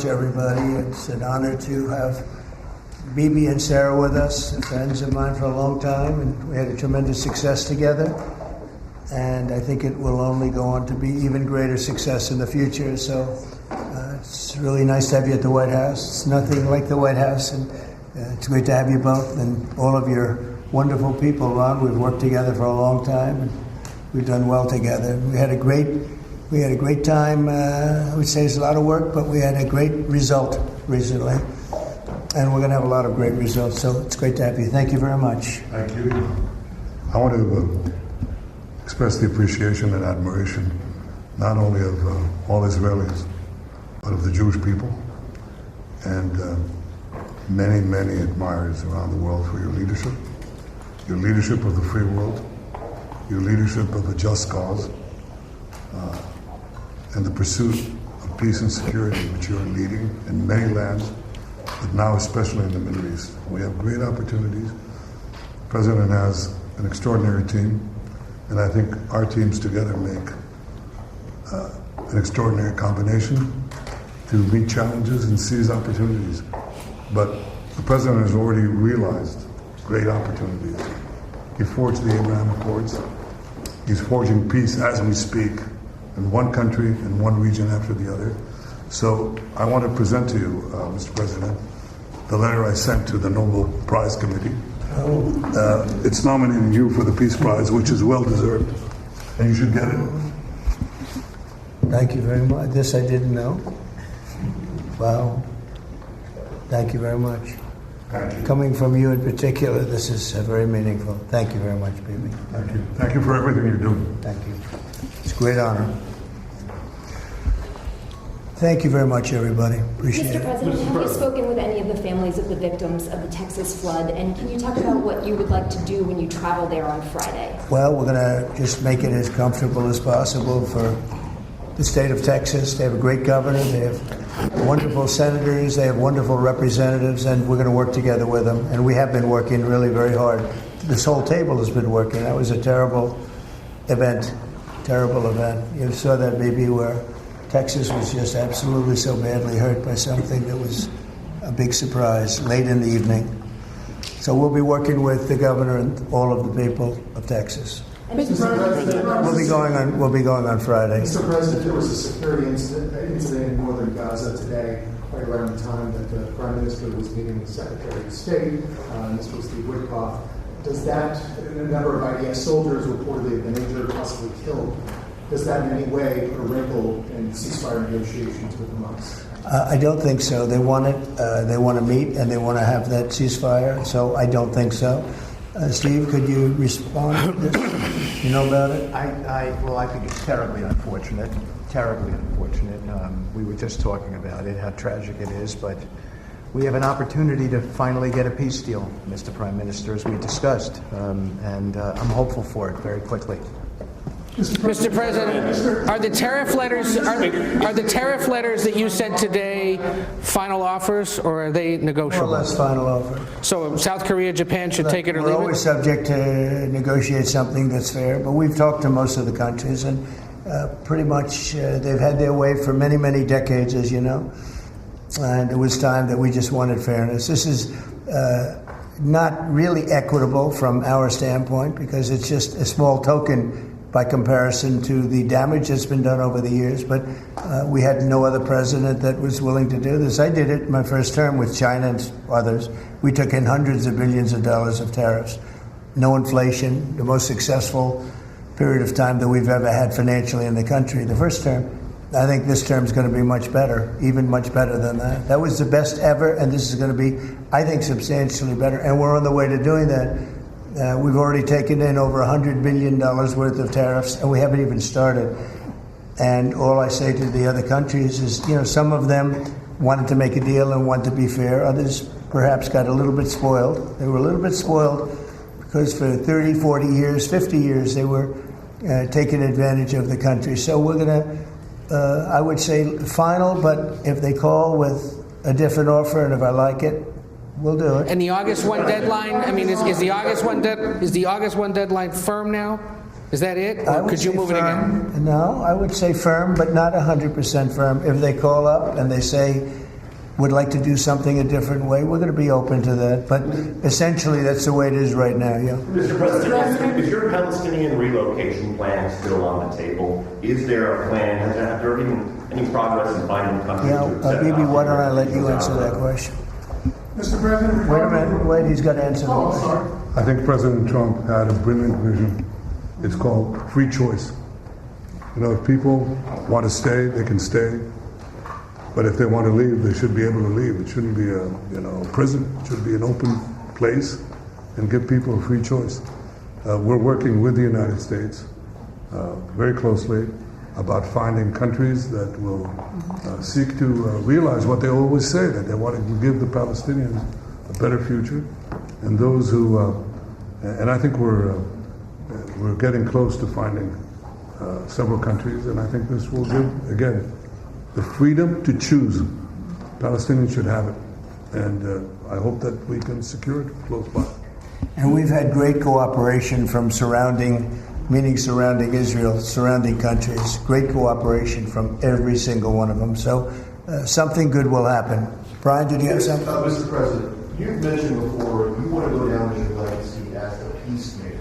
much, everybody. It's an honor to have Bibi and Sarah with us, friends of mine for a long time, and we had a tremendous success together. And I think it will only go on to be even greater success in the future. So it's really nice to have you at the White House. It's nothing like the White House, and it's great to have you both and all of your wonderful people, Ron. We've worked together for a long time, and we've done well together. We had a great time. I would say it's a lot of work, but we had a great result recently, and we're going to have a lot of great results. So it's great to have you. Thank you very much. Thank you. I want to express the appreciation and admiration not only of all Israelis, but of the Jewish people, and many, many admirers around the world for your leadership of the free world, your leadership of a just cause, and the pursuit of peace and security which you are leading in many lands, but now especially in the Middle East. We have great opportunities. The President has an extraordinary team, and I think our teams together make an extraordinary combination to meet challenges and seize opportunities. But the President has already realized great opportunities. He forged the Abraham Accords. He's forging peace as we speak in one country and one region after the other. So I want to present to you, Mr. President, the letter I sent to the Nobel Prize Committee. It's nominating you for the Peace Prize, which is well deserved, and you should get it. Thank you very much. This I didn't know. Wow. Thank you very much. Thank you. Coming from you in particular, this is very meaningful. Thank you very much, Bibi. Thank you. Thank you for everything you're doing. Thank you. It's a great honor. Thank you very much, everybody. Appreciate Mr. it. President, have you spoken with any of the families of the victims of the Texas flood? And can you talk about what you would like to do when you travel there on Friday? Well, we're going to just make it as comfortable as possible for the state of Texas. They have a great governor. They have wonderful senators. They have wonderful representatives, and we're going to work together with them. And we have been working really very hard. This whole table has been working. That was a terrible event. You saw that, maybe, where Texas was just absolutely so badly hurt by something that was a big surprise late in the evening. So we'll be working with the governor and all of the people of Texas. Mr. President, We'll be going on Friday. Mr. President, there was a security incident in northern Gaza today, right around the time that the Prime Minister was meeting with Secretary of State. This was the Witkoff. Does that, a number of IDF soldiers reportedly have been injured, possibly killed. Does that in any way put a wrinkle in ceasefire negotiations with Hamas? I don't think so. They want it. They want to meet, and they want to have that ceasefire. So I don't think so. Steve, could you respond to this? You know about it? Well, I think it's terribly unfortunate. Terribly unfortunate. We were just talking about it, how tragic it is, but we have an opportunity to finally get a peace deal, Mr. Prime Minister, as we discussed, and I'm hopeful for it very quickly. Mr. President, are the tariff letters that you sent today final offers, or are they negotiable? More or less final offer. So South Korea, Japan should take it or leave it? We're always subject to negotiate something that's fair, but we've talked to most of the countries, and pretty much they've had their way for many, many decades, as you know. And it was time that we just wanted fairness. This is not really equitable from our standpoint, because it's just a small token by comparison to the damage that's been done over the years. But we had no other president that was willing to do this. I did it in my first term with China and others. We took in hundreds of billions of dollars of tariffs. No inflation, the most successful period of time that we've ever had financially in the country. The first term. I think this term is going to be much better, even much better than that. That was the best ever, and this is going to be, I think, substantially better. And we're on the way to doing that. We've already taken in over $100 billion worth of tariffs, and we haven't even started. And all I say to the other countries is, some of them wanted to make a deal and want to be fair. Others perhaps got a little bit spoiled. They were a little bit spoiled because for 30, 40 years, 50 years, they were taking advantage of the country. So we're going to, I would say, final, but if they call with a different offer and if I like it, we'll do it. And the August 1 deadline, I mean, is the August 1 deadline firm now? Is that it? Or could you move it again? No, I would say firm, but not 100% firm. If they call up and they say, would like to do something a different way, we're going to be open to that. But essentially, that's the way it is right now, yeah. Mr. President, is your Palestinian relocation plan still on the table? Is there a plan? Has there been any progress in finding countries to accept? Bibi, why don't I let you answer that question? Mr. President, Wait a minute, wait, he's got to answer the question. sorry. I think President Trump had a brilliant vision. It's called free choice. You know, if people want to stay, they can stay. But if they want to leave, they should be able to leave. It shouldn't be a prison. It should be an open place and give people a free choice. We're working with the United States very closely about finding countries that will seek to realize what they always say, that they want to give the Palestinians a better future. And those who, and I think we're getting close to finding several countries, and I think this will give, again, the freedom to choose. Palestinians should have it. And I hope that we can secure it close by. And we've had great cooperation from surrounding Israel, surrounding countries, great cooperation from every single one of them. So something good will happen. Brian, did you have something? Mr. President, you've mentioned before you want to go down in your legacy as the peacemaker.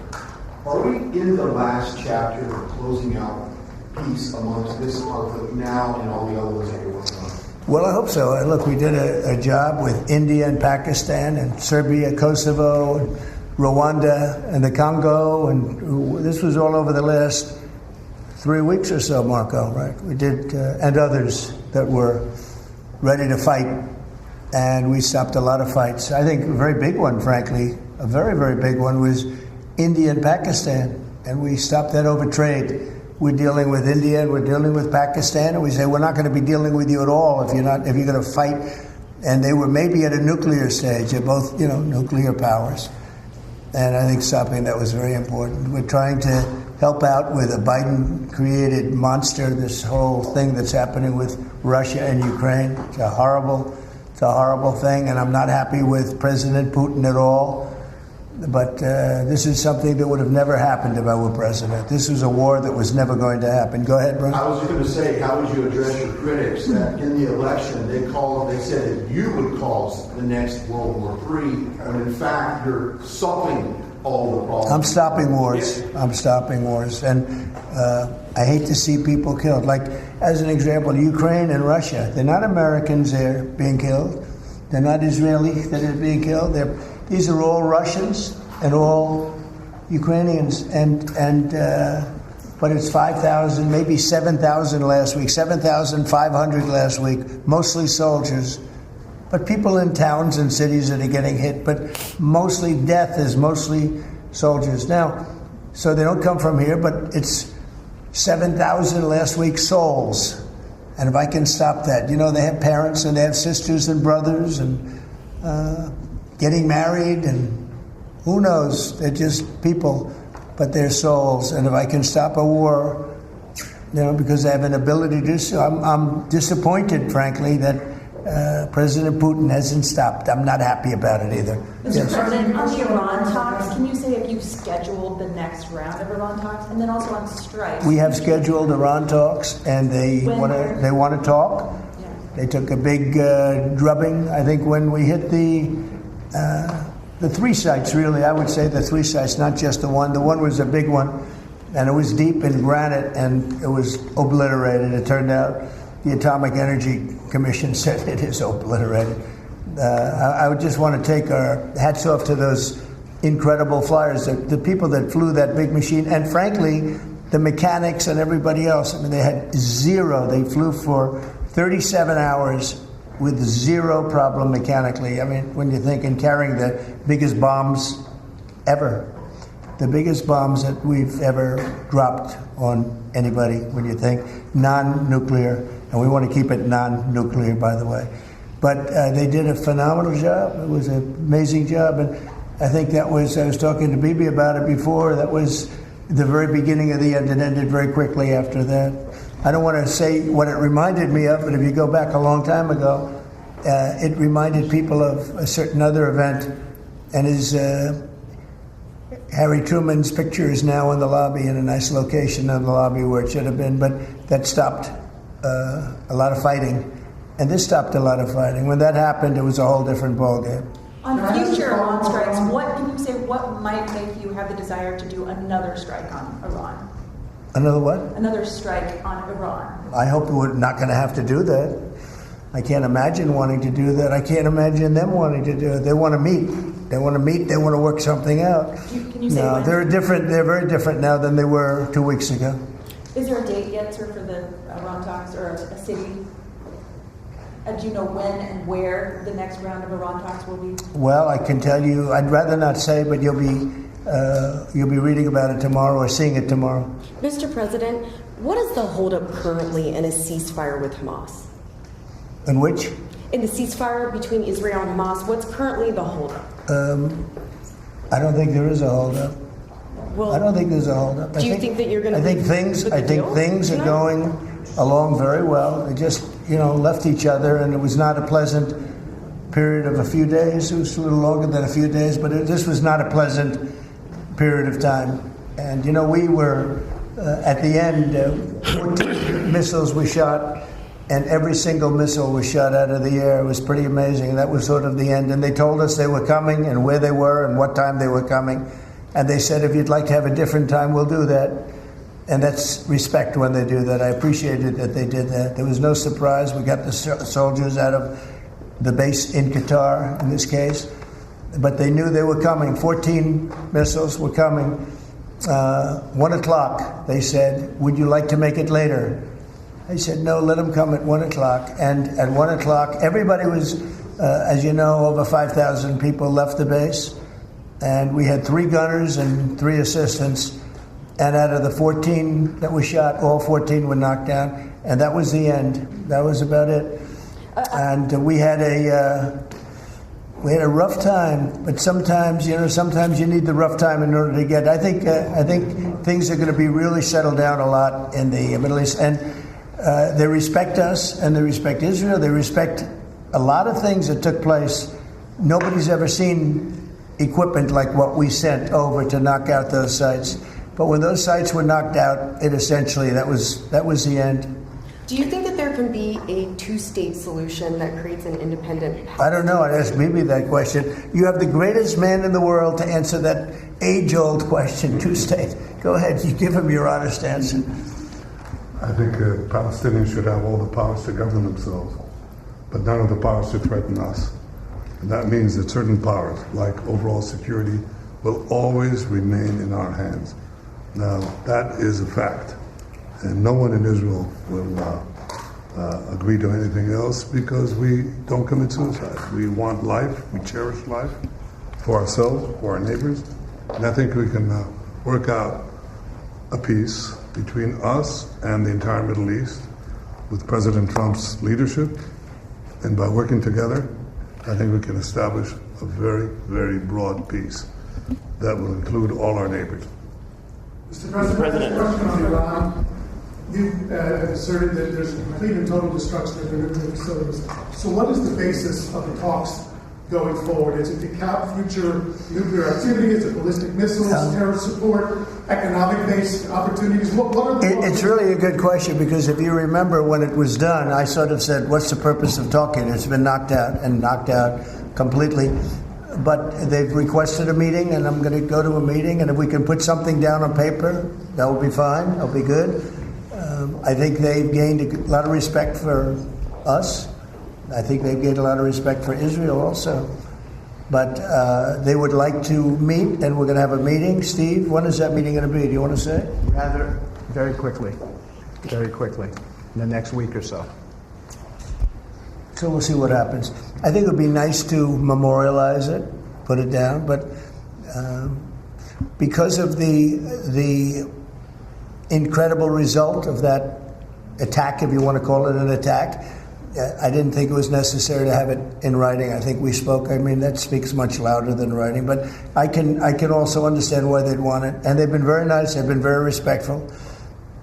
Are we in the last chapter of closing out peace amongst this conflict now and all the other ones that you're working on? Well, I hope so. Look, we did a job with India and Pakistan and Serbia, Kosovo, and Rwanda and the Congo, and this was all over the last 3 weeks or so, Marco, right? We did, and others that were ready to fight, and we stopped a lot of fights. I think a very big one, frankly, a very, very big one was India and Pakistan, and we stopped that over trade. We're dealing with India and we're dealing with Pakistan, and we say we're not going to be dealing with you at all if you're going to fight. And they were maybe at a nuclear stage. They're both, nuclear powers. And I think stopping that was very important. We're trying to help out with a Biden-created monster, this whole thing that's happening with Russia and Ukraine. It's a horrible thing, and I'm not happy with President Putin at all. But this is something that would have never happened if I were president. This was a war that was never going to happen. Go ahead, Brian. I was going to say, how would you address your critics that in the election they said that you would cause the next World War III, when in fact you're solving all the problems? I'm stopping wars. And I hate to see people killed. Like, as an example, Ukraine and Russia. They're not Americans there being killed. They're not Israelis that are being killed. These are all Russians and all Ukrainians, but it's 5,000, maybe 7,000 last week, 7,500 last week, mostly soldiers, but people in towns and cities that are getting hit, but mostly death is mostly soldiers. Now, so they don't come from here, but it's 7,000 last week souls. And if I can stop that, they have parents and they have sisters and brothers and getting married, and who knows, they're just people, but they're souls. And if I can stop a war, because I have an ability to do so, I'm disappointed, frankly, that President Putin hasn't stopped. I'm not happy about it either. Mr. President, on the Iran talks, can you say if you've scheduled the next round of Iran talks, and then also on strikes? We have scheduled Iran talks, and they want to talk. Yeah. They took a big drubbing, I think, when we hit the 3 sites, really. I would say the 3 sites, not just the one. The one was a big one, and it was deep in granite, and it was obliterated. It turned out the Atomic Energy Commission said it is obliterated. I would just want to take our hats off to those incredible flyers, the people that flew that big machine, and frankly, the mechanics and everybody else. I mean, they had zero. They flew for 37 hours with zero problem mechanically. I mean, when you think in carrying the biggest bombs ever, the biggest bombs that we've ever dropped on anybody, when you think non-nuclear, and we want to keep it non-nuclear, by the way. But they did a phenomenal job. It was an amazing job, and I think that was, I was talking to Bibi about it before, that was the very beginning of the end. It ended very quickly after that. I don't want to say what it reminded me of, but if you go back a long time ago, it reminded people of a certain other event, and Harry Truman's picture is now in the lobby, in a nice location in the lobby where it should have been, but that stopped a lot of fighting. And this stopped a lot of fighting. When that happened, it was a whole different ballgame. On future Iran strikes, what might make you have the desire to do another strike on Iran? Another what? Another strike on Iran. I hope we're not going to have to do that. I can't imagine wanting to do that. I can't imagine them wanting to do it. They want to meet. They want to meet. They want to work something out. Can you say No, when? they're different. They're very different now than they were 2 weeks ago. Is there a date yet, sir, for the Iran talks, or a city? Do you know when and where the next round of Iran talks will be? Well, I can tell you. I'd rather not say, but you'll be reading about it tomorrow or seeing it tomorrow. Mr. President, what is the holdup currently in a ceasefire with Hamas? In which? In the ceasefire between Israel and Hamas, what's currently the holdup? I don't think there is a holdup. Well, I don't think there's a holdup. do you think that you're going to? I think things are going along very well. They just, left each other, and it was not a pleasant period of a few days. It was a little longer than a few days, but this was not a pleasant period of time. And we were at the end. 14 missiles were shot, and every single missile was shot out of the air. It was pretty amazing. And that was sort of the end. And they told us they were coming and where they were and what time they were coming. And they said, if you'd like to have a different time, we'll do that. And that's respect when they do that. I appreciated that they did that. There was no surprise. We got the soldiers out of the base in Qatar, in this case. But they knew they were coming. 14 missiles were coming. 1 o'clock, they said, would you like to make it later? I said, no, let them come at 1 o'clock. And at 1 o'clock, everybody was, as you know, over 5,000 people left the base. And we had 3 gunners and 3 assistants. And out of the 14 that were shot, all 14 were knocked down. And that was the end. That was about it. And we had a rough time. But sometimes you need the rough time in order to get. I think things are going to be really settled down a lot in the Middle East. And they respect us, and they respect Israel. They respect a lot of things that took place. Nobody's ever seen equipment like what we sent over to knock out those sites. But when those sites were knocked out, that was the end. Do you think that there can be a two-state solution that creates an independent? I don't know. I'd ask Bibi that question. You have the greatest man in the world to answer that age-old question, 2 states. Go ahead. You give him your honest answer. I think Palestinians should have all the powers to govern themselves, but none of the powers to threaten us. And that means that certain powers, like overall security, will always remain in our hands. Now, that is a fact. And no one in Israel will agree to anything else because we don't commit suicide. We want life, we cherish life for ourselves, for our neighbors. And I think we can work out a peace between us and the entire Middle East with President Trump's leadership. And by working together, I think we can establish a very, very broad peace that will include all our neighbors. Mr. President, question on Iran. You asserted that there's a complete and total destruction of the nuclear facilities. So what is the basis of the talks going forward? Is it to cap future nuclear activity? Is it ballistic missiles, terror support, economic-based opportunities? What are the It's really a good question because if you remember when it was done, I sort of said, what's the purpose of talking? It's been knocked out completely. But they've requested a meeting, and I'm going to go to a meeting, and if we can put something down on paper, that will be fine. That'll be good. I think they've gained a lot of respect for us. I think they've gained a lot of respect for Israel also. But they would like to meet, and we're going to have a meeting. Steve, when is that meeting going to be? Do you want to say? Rather, very quickly, in the next week or so. So we'll see what happens. I think it would be nice to memorialize it, put it down, but because of the incredible result of that attack, if you want to call it an attack, I didn't think it was necessary to have it in writing. I think we spoke. I mean, that speaks much louder than writing. But I can also understand why they'd want it. And they've been very nice. They've been very respectful.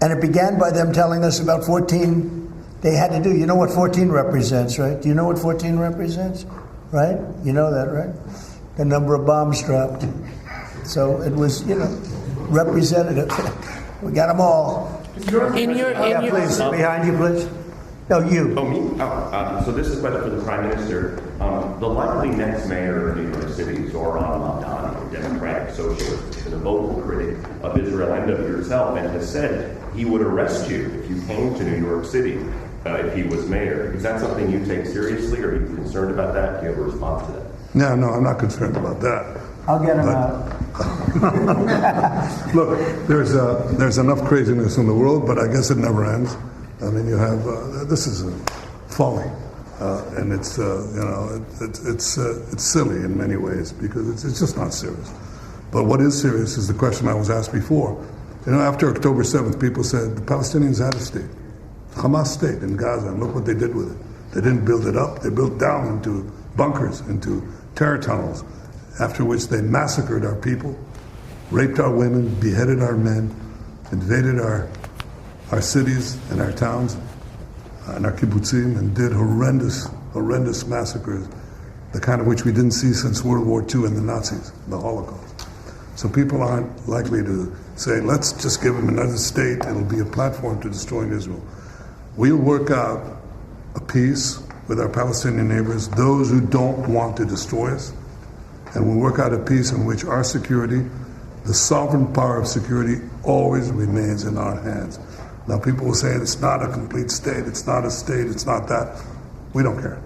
And it began by them telling us about 14. They had to do. You know what 14 represents, right? Do you know what 14 represents? Right? You know that, right? The number of bombs dropped. So it was, representative. We got them all. Please, behind you, please. No, you. Oh, me? So this is a question for the Prime Minister. The likely next mayor of New York City, Zoran Mamdani, a Democratic socialist, is a vocal critic of Israel and of yourself, and has said he would arrest you if you came to New York City if he was mayor. Is that something you take seriously, or are you concerned about that? Do you have a response to that? No, I'm not concerned about that. I'll get him out. Look, there's enough craziness in the world, but I guess it never ends. I mean, you have this is folly, and it's it's silly in many ways because it's just not serious. But what is serious is the question I was asked before. You know, after October 7th, people said the Palestinians had a state, Hamas state in Gaza, and look what they did with it. They didn't build it up; they built down into bunkers, into terror tunnels. After which they massacred our people, raped our women, beheaded our men, invaded our cities and our towns and our kibbutzim, and did horrendous massacres, the kind of which we didn't see since World War II and the Nazis, the Holocaust. So people aren't likely to say, let's just give them another state, it'll be a platform to destroying Israel. We'll work out a peace with our Palestinian neighbors, those who don't want to destroy us, and we'll work out a peace in which our security, the sovereign power of security, always remains in our hands. Now people will say it's not a complete state, it's not a state, it's not that. We don't care.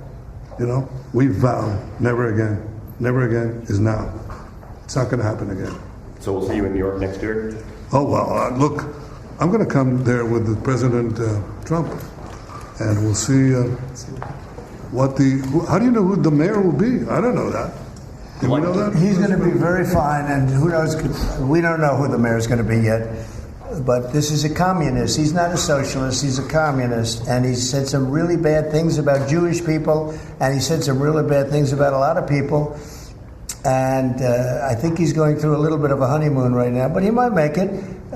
You know, we vow never again. Never again is now. It's not going to happen again. So we'll see you in New York next year? Oh, well, look, I'm going to come there with the President Trump, and we'll see how do you know who the mayor will be? I don't know that. Do we know that? He's going to be very fine, and who knows? We don't know who the mayor's going to be yet. But this is a communist. He's not a socialist. He's a communist, and he said some really bad things about Jewish people, and he said some really bad things about a lot of people. And I think he's going through a little bit of a honeymoon right now, but he might make it.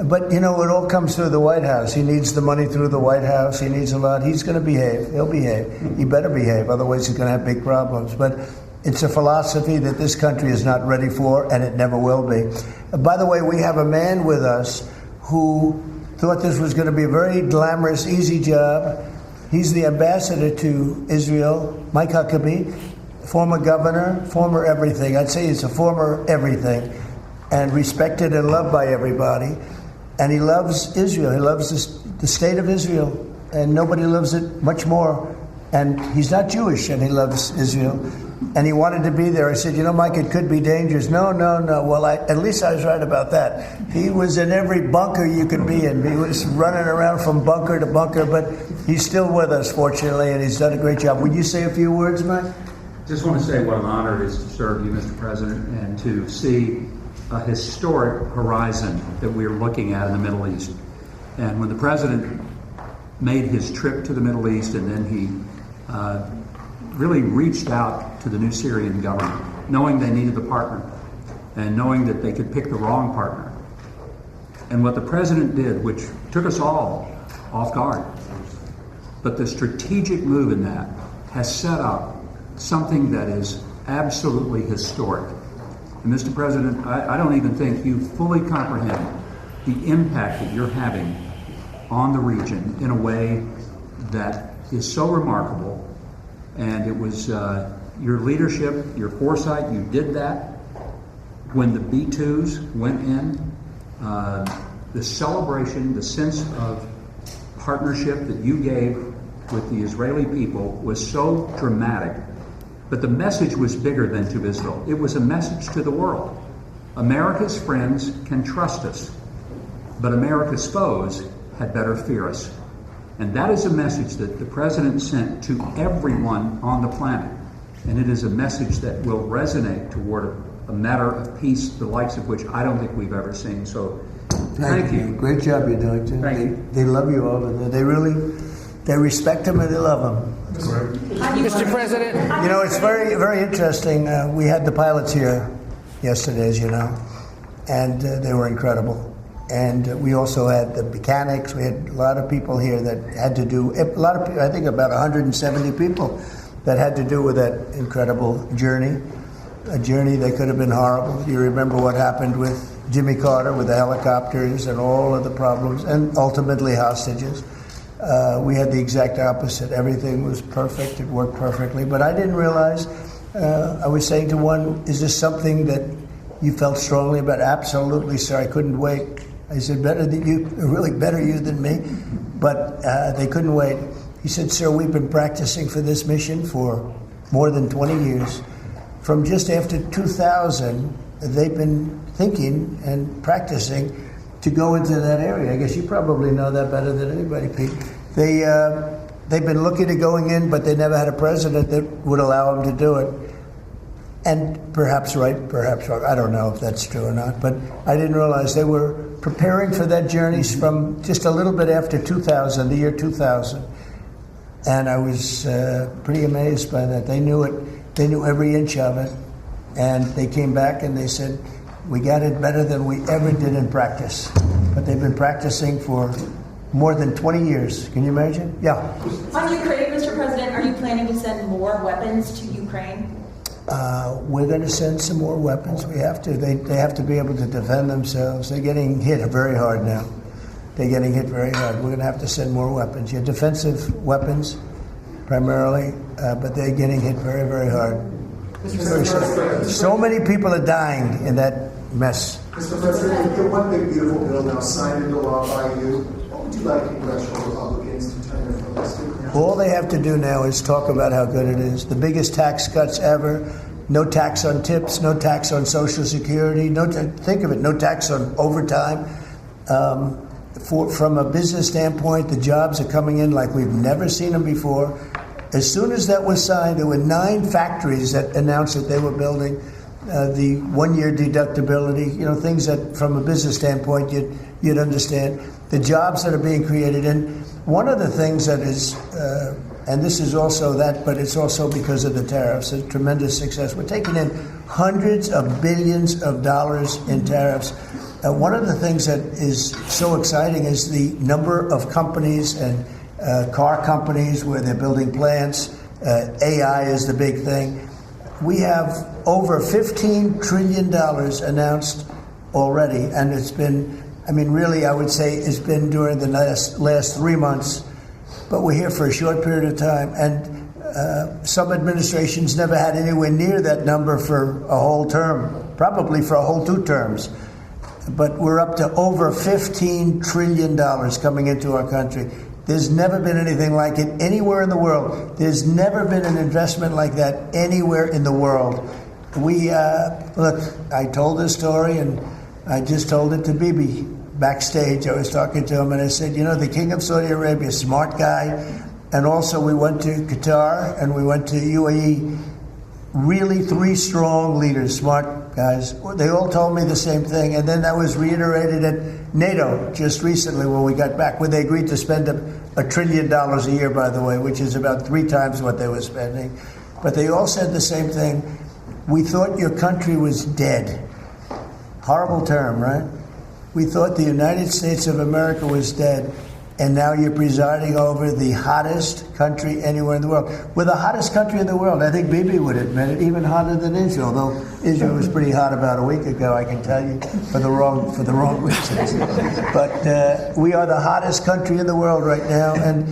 But, you know, it all comes through the White House. He needs the money through the White House. He needs a lot. He's going to behave. He'll behave. He better behave. Otherwise, he's going to have big problems. But it's a philosophy that this country is not ready for, and it never will be. By the way, we have a man with us who thought this was going to be a very glamorous, easy job. He's the ambassador to Israel, Mike Huckabee, former governor, former everything. I'd say he's a former everything, and respected and loved by everybody. And he loves Israel. He loves the state of Israel, and nobody loves it much more. And he's not Jewish, and he loves Israel. And he wanted to be there. I said, you know, Mike, it could be dangerous. No. Well, at least I was right about that. He was in every bunker you could be in. He was running around from bunker to bunker, but he's still with us, fortunately, and he's done a great job. Would you say a few words, Mike? Just want to say what an honor it is to serve you, Mr. President, and to see a historic horizon that we are looking at in the Middle East. And when the President made his trip to the Middle East, and then he really reached out to the new Syrian government, knowing they needed a partner, and knowing that they could pick the wrong partner. And what the President did, which took us all off guard, but the strategic move in that has set up something that is absolutely historic. And Mr. President, I don't even think you fully comprehend the impact that you're having on the region in a way that is so remarkable. And it was your leadership, your foresight, you did that. When the B-2s went in, the celebration, the sense of partnership that you gave with the Israeli people was so dramatic. But the message was bigger than to Israel. It was a message to the world. America's friends can trust us, but America's foes had better fear us. And that is a message that the President sent to everyone on the planet. And it is a message that will resonate toward a matter of peace, the likes of which I don't think we've ever seen. So thank you. Great job you're doing, too. Thank you. They love you over there. They respect him and they love him. Mr. President. You know, it's very, very interesting. We had the pilots here yesterday, as you know, and they were incredible. And we also had the mechanics. We had a lot of people here that had to do, a lot of people, I think about 170 people that had to do with that incredible journey. A journey that could have been horrible. You remember what happened with Jimmy Carter with the helicopters and all of the problems, and ultimately hostages. We had the exact opposite. Everything was perfect. It worked perfectly. But I didn't realize, I was saying to one, is this something that you felt strongly about? Absolutely, sir. I couldn't wait. I said, better than you, really better you than me. But they couldn't wait. He said, sir, we've been practicing for this mission for more than 20 years. From just after 2000, they've been thinking and practicing to go into that area. I guess you probably know that better than anybody, Pete. They've been looking at going in, but they never had a president that would allow them to do it. And perhaps right, perhaps wrong. I don't know if that's true or not, but I didn't realize they were preparing for that journey from just a little bit after 2000, the year 2000. And I was pretty amazed by that. They knew it. They knew every inch of it. And they came back and they said, we got it better than we ever did in practice. But they've been practicing for more than 20 years. Can you imagine? Yeah. On Ukraine, Mr. President, are you planning to send more weapons to Ukraine? We're going to send some more weapons. We have to. They have to be able to defend themselves. They're getting hit very hard now. They're getting hit very hard. We're going to have to send more weapons. Yeah, defensive weapons, primarily, but they're getting hit very, very hard. Very sad. So many people are dying in that mess. Mr. President, the one big beautiful bill now signed into law by you, what would you like congressional Republicans to turn their focus to? All they have to do now is talk about how good it is. The biggest tax cuts ever. No tax on tips, no tax on Social Security, think of it, no tax on overtime. From a business standpoint, the jobs are coming in like we've never seen them before. As soon as that was signed, there were 9 factories that announced that they were building the 1-year deductibility, things that from a business standpoint you'd understand. The jobs that are being created. And one of the things that is, and this is also that, but it's also because of the tariffs, a tremendous success. We're taking in hundreds of billions of dollars in tariffs. One of the things that is so exciting is the number of companies and car companies where they're building plants. AI is the big thing. We have over $15 trillion announced already, and it's been, really, I would say it's been during the last 3 months, but we're here for a short period of time, and some administrations never had anywhere near that number for a whole term, probably for a whole 2 terms. But we're up to over $15 trillion coming into our country. There's never been anything like it anywhere in the world. There's never been an investment like that anywhere in the world. Look, I told this story, and I just told it to Bibi backstage. I was talking to him, and I said, the King of Saudi Arabia, smart guy, and also we went to Qatar, and we went to UAE. Really 3 strong leaders, smart guys. They all told me the same thing, and then that was reiterated at NATO just recently when we got back, where they agreed to spend $1 trillion a year, by the way, which is about 3 times what they were spending. But they all said the same thing. We thought your country was dead. Horrible term, right? We thought the United States of America was dead, and now you're presiding over the hottest country anywhere in the world. We're the hottest country in the world. I think Bibi would admit it, even hotter than Israel, though Israel was pretty hot about a week ago, I can tell you, for the wrong reasons. But we are the hottest country in the world right now, and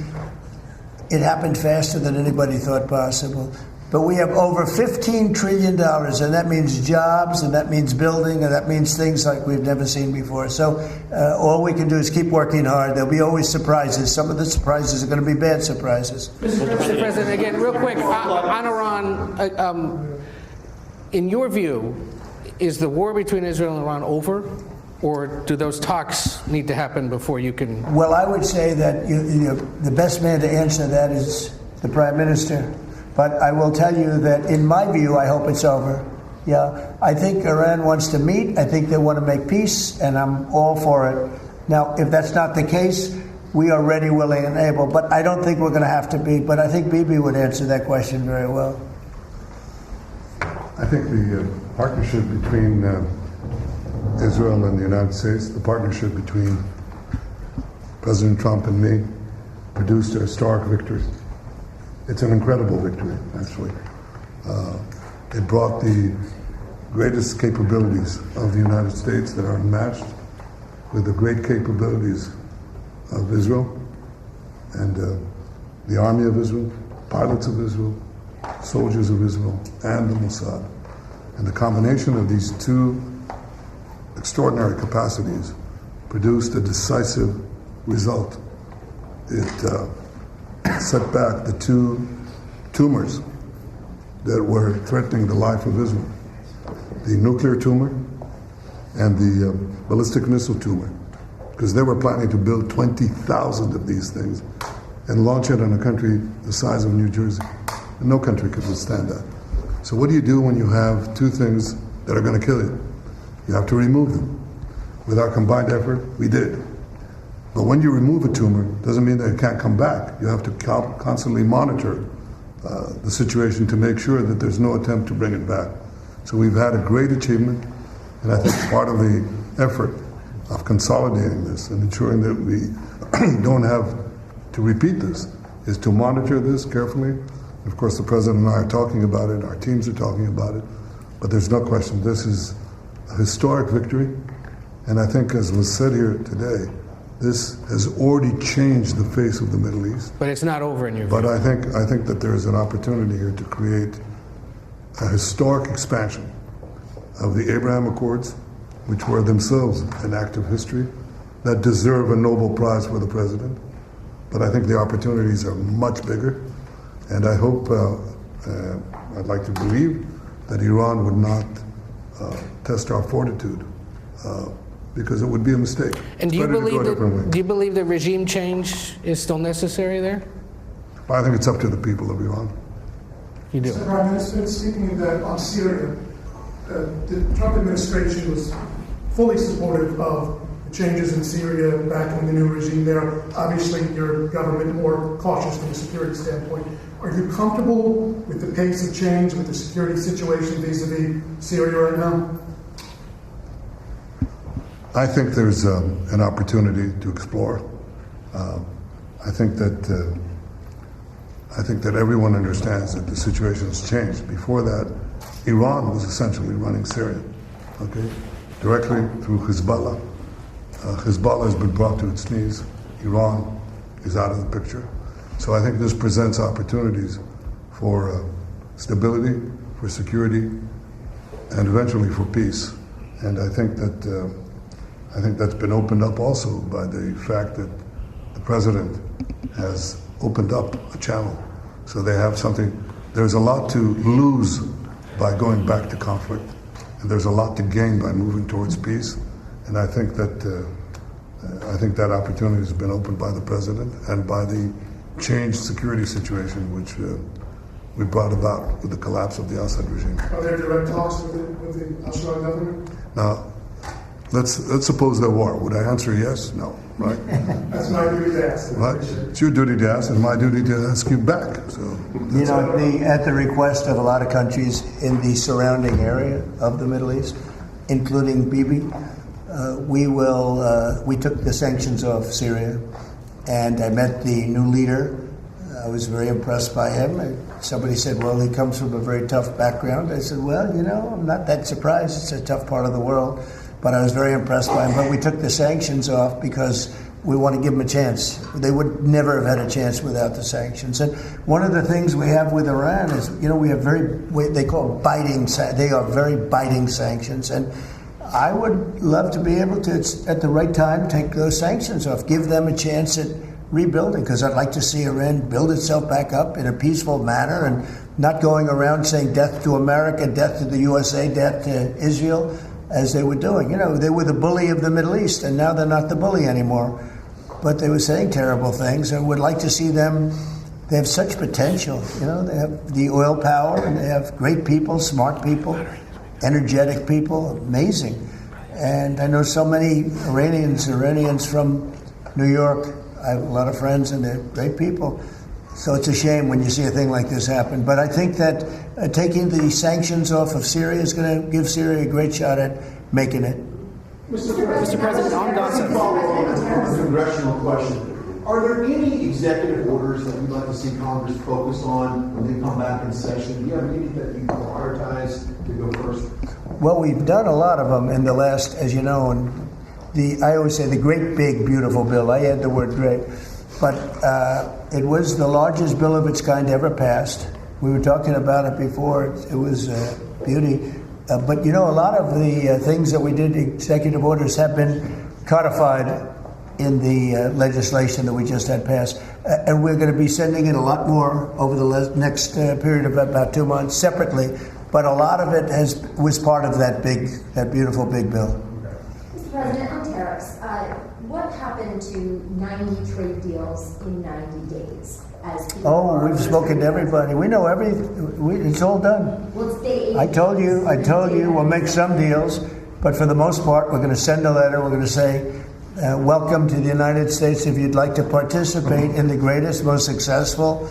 it happened faster than anybody thought possible. But we have over $15 trillion, and that means jobs, and that means building, and that means things like we've never seen before. So all we can do is keep working hard. There'll be always surprises. Some of the surprises are going to be bad surprises. Mr. President, again, real quick, on Iran, in your view, is the war between Israel and Iran over? Or do those talks need to happen before you can... Well, I would say that the best man to answer that is the Prime Minister. But I will tell you that, in my view, I hope it's over. Yeah, I think Iran wants to meet. I think they want to make peace, and I'm all for it. Now, if that's not the case, we are ready, willing, and able. But I don't think we're going to have to be. But I think Bibi would answer that question very well. I think the partnership between Israel and the United States, the partnership between President Trump and me, produced a historic victory. It's an incredible victory, actually. It brought the greatest capabilities of the United States that are unmatched with the great capabilities of Israel. and the army of Israel, pilots of Israel, soldiers of Israel, and the Mossad. And the combination of these two extraordinary capacities produced a decisive result. It set back the two tumors that were threatening the life of Israel, the nuclear tumor and the ballistic missile tumor, because they were planning to build 20,000 of these things and launch it on a country the size of New Jersey. And no country could withstand that. So what do you do when you have two things that are going to kill you? You have to remove them. With our combined effort, we did. But when you remove a tumor, doesn't mean that it can't come back. You have to constantly monitor the situation to make sure that there's no attempt to bring it back. So we've had a great achievement, and I think part of the effort of consolidating this and ensuring that we don't have to repeat this is to monitor this carefully. Of course, the President and I are talking about it, our teams are talking about it, but there's no question this is a historic victory, and I think, as was said here today, this has already changed the face of the Middle East. But it's not over in your view. But I think that there is an opportunity here to create a historic expansion of the Abraham Accords, which were themselves an act of history, that deserve a Nobel Prize for the President. But I think the opportunities are much bigger, and I hope, I'd like to believe, that Iran would not test our fortitude, because it would be a mistake. And do you believe that regime change is still necessary there? I think it's up to the people of Iran. You do. Mr. Prime Minister, speaking on Syria, the Trump administration was fully supportive of the changes in Syria, backing the new regime there. Obviously, your government more cautious from a security standpoint. Are you comfortable with the pace of change, with the security situation vis-a-vis Syria right now? I think there's an opportunity to explore. I think that everyone understands that the situation has changed. Before that, Iran was essentially running Syria, okay, directly through Hezbollah. Hezbollah has been brought to its knees. Iran is out of the picture. So I think this presents opportunities for stability, for security, and eventually for peace. And I think that's been opened up also by the fact that the president has opened up a channel. So they have something. There's a lot to lose by going back to conflict, and there's a lot to gain by moving towards peace. And I think that opportunity has been opened by the president and by the changed security situation which we brought about with the collapse of the Assad regime. Are there direct talks with the Assad government? Now, let's suppose there were. Would I answer yes? No, right? That's my duty to ask. Right? It's your duty to ask, and my duty to ask you back. So, you know, at the request of a lot of countries in the surrounding area of the Middle East, including Bibi, we took the sanctions off Syria, and I met the new leader. I was very impressed by him. Somebody said, well, he comes from a very tough background. I said, well, you know, I'm not that surprised. It's a tough part of the world. But I was very impressed by him. But we took the sanctions off because we want to give them a chance. They would never have had a chance without the sanctions. And one of the things we have with Iran is, you know, we have they are very biting sanctions. And I would love to be able to, at the right time, take those sanctions off, give them a chance at rebuilding, because I'd like to see Iran build itself back up in a peaceful manner and not going around saying death to America, death to the USA, death to Israel, as they were doing. You know, they were the bully of the Middle East, and now they're not the bully anymore. But they were saying terrible things, and would like to see them. They have such potential. You know, they have the oil power, and they have great people, smart people, energetic people, amazing. And I know so many Iranians from New York. I have a lot of friends, and they're great people. So it's a shame when you see a thing like this happen. But I think that taking the sanctions off of Syria is going to give Syria a great shot at making it. Mr. President, on Gaza. A congressional question. Are there any executive orders that you'd like to see Congress focus on when they come back in session? Do you have any that you prioritize to go first? Well, we've done a lot of them in the last, as you know, and I always say the great, big, beautiful bill. I add the word great. but it was the largest bill of its kind ever passed. We were talking about it before. It was beauty. But you know, a lot of the things that we did, executive orders, have been codified in the legislation that we just had passed. And we're going to be sending in a lot more over the next period of about 2 months separately. But a lot of it was part of that beautiful big bill. Mr. President, on tariffs, what happened to 90 trade deals in 90 days? We've spoken to everybody. We know it's all done. Well, it's day 80. I told you, we'll make some deals, but for the most part, we're going to send a letter. We're going to say, welcome to the United States. If you'd like to participate in the greatest, most successful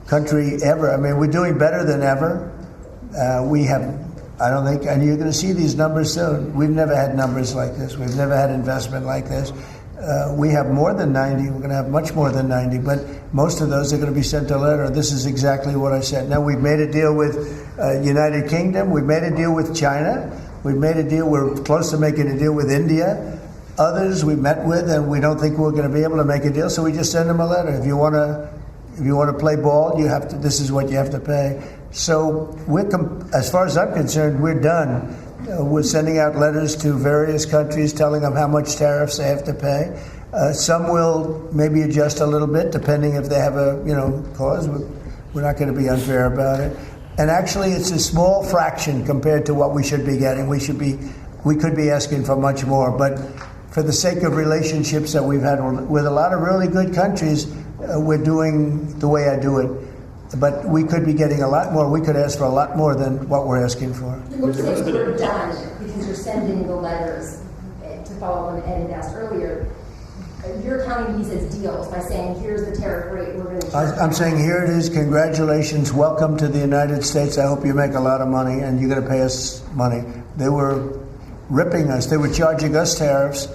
country ever. I mean, we're doing better than ever. I don't think, and you're going to see these numbers soon. We've never had numbers like this. We've never had investment like this. We have more than 90. We're going to have much more than 90, but most of those are going to be sent a letter. This is exactly what I said. Now, we've made a deal with United Kingdom. We've made a deal with China. We've made a deal. We're close to making a deal with India. Others we met with, and we don't think we're going to be able to make a deal, so we just send them a letter. If you want to play ball, you have to. This is what you have to pay. So, as far as I'm concerned, we're done. We're sending out letters to various countries telling them how much tariffs they have to pay. Some will maybe adjust a little bit, depending if they have a cause. We're not going to be unfair about it. And actually, it's a small fraction compared to what we should be getting. We could be asking for much more, but for the sake of relationships that we've had with a lot of really good countries, we're doing the way I do it. But we could be getting a lot more. We could ask for a lot more than what we're asking for. It looks like we're done because you're sending the letters. To follow up on what Ed had asked earlier, you're counting these as deals by saying, here's the tariff rate we're going to charge. I'm saying, here it is. Congratulations. Welcome to the United States. I hope you make a lot of money, and you're going to pay us money. They were ripping us. They were charging us tariffs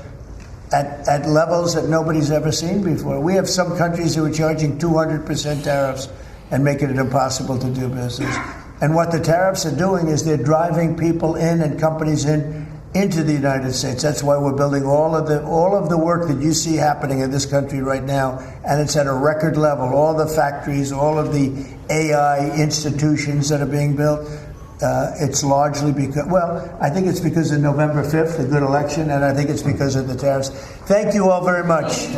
at levels that nobody's ever seen before. We have some countries who are charging 200% tariffs and making it impossible to do business. And what the tariffs are doing is they're driving people in and companies into the United States. That's why we're building all of the work that you see happening in this country right now, and it's at a record level. All the factories, all of the AI institutions that are being built. It's largely because, I think it's because of November 5th, a good election, and I think it's because of the tariffs. Thank you all very much.